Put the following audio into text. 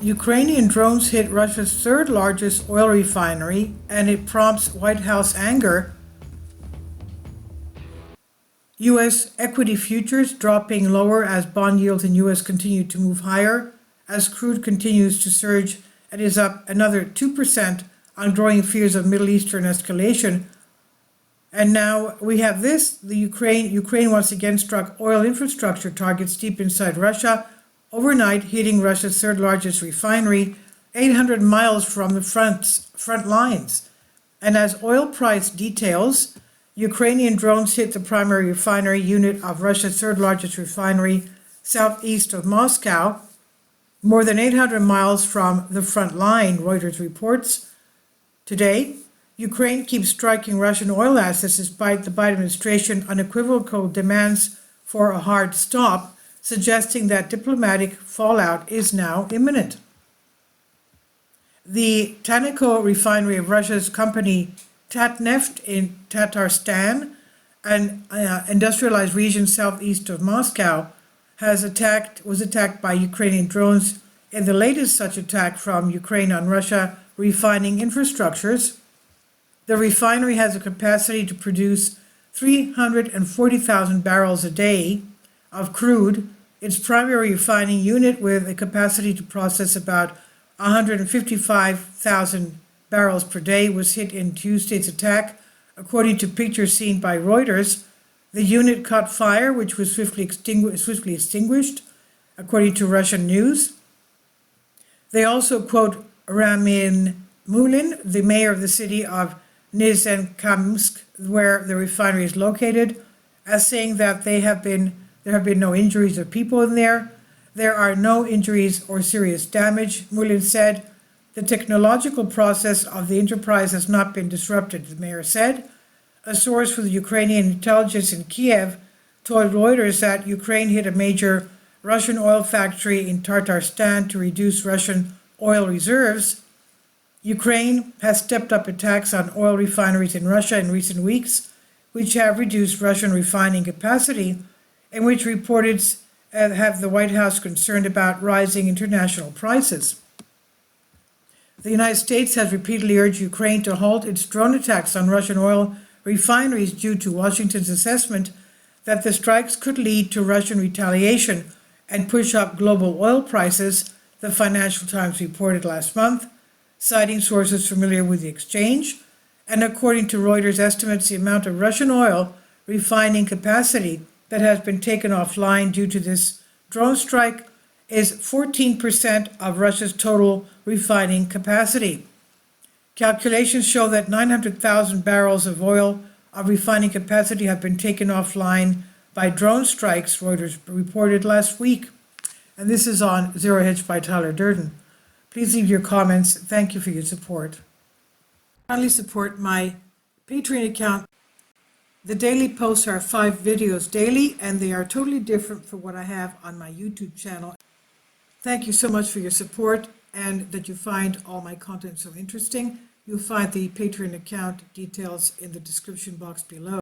Ukrainian drones hit Russia's third largest oil refinery, and it prompts White House anger. U.S. equity futures dropping lower as bond yields in U.S. continue to move higher, as crude continues to surge and is up another 2% on growing fears of Middle Eastern escalation. And now we have this, the Ukraine once again struck oil infrastructure targets deep inside Russia, overnight hitting Russia's third largest refinery, 800 miles from the front lines. And as oil price details, Ukrainian drones hit the primary refinery unit of Russia's third largest refinery, southeast of Moscow, more than 800 miles from the front line, Reuters reports. Today, Ukraine keeps striking Russian oil assets despite the Biden administration's unequivocal demands for a hard stop, suggesting that diplomatic fallout is now imminent. The Tanaco refinery of Russia's company Tatneft in Tatarstan, an industrialized region southeast of Moscow, was attacked by Ukrainian drones in the latest such attack from Ukraine on Russia refining infrastructures. The refinery has a capacity to produce 340,000 barrels a day of crude. Its primary refining unit, with a capacity to process about 155,000 barrels per day, was hit in Tuesday's attack. According to pictures seen by Reuters, the unit caught fire, which was swiftly extinguished, according to Russian news. They also quote Ramin Mulin, the mayor of the city of Nizhnekamsk, where the refinery is located, as saying that there have been no injuries of people in there. There are no injuries or serious damage, Mulin said. The technological process of the enterprise has not been disrupted, the mayor said. A source for the Ukrainian intelligence in Kiev told Reuters that Ukraine hit a major Russian oil factory in Tatarstan to reduce Russian oil reserves. Ukraine has stepped up attacks on oil refineries in Russia in recent weeks, which have reduced Russian refining capacity, and which reports have the White House concerned about rising international prices. The United States has repeatedly urged Ukraine to halt its drone attacks on Russian oil refineries due to Washington's assessment that the strikes could lead to Russian retaliation and push up global oil prices, the Financial Times reported last month, citing sources familiar with the exchange. And according to Reuters estimates, the amount of Russian oil refining capacity that has been taken offline due to this drone strike is 14% of Russia's total refining capacity. Calculations show that 900,000 barrels of oil of refining capacity have been taken offline by drone strikes, Reuters reported last week. And this is on Zero Hedge by Tyler Durden. Please leave your comments. Thank you for your support. Kindly support my Patreon account. The daily posts are 5 videos daily, and they are totally different from what I have on my YouTube channel. Thank you so much for your support and that you find all my content so interesting. You'll find the Patreon account details in the description box below.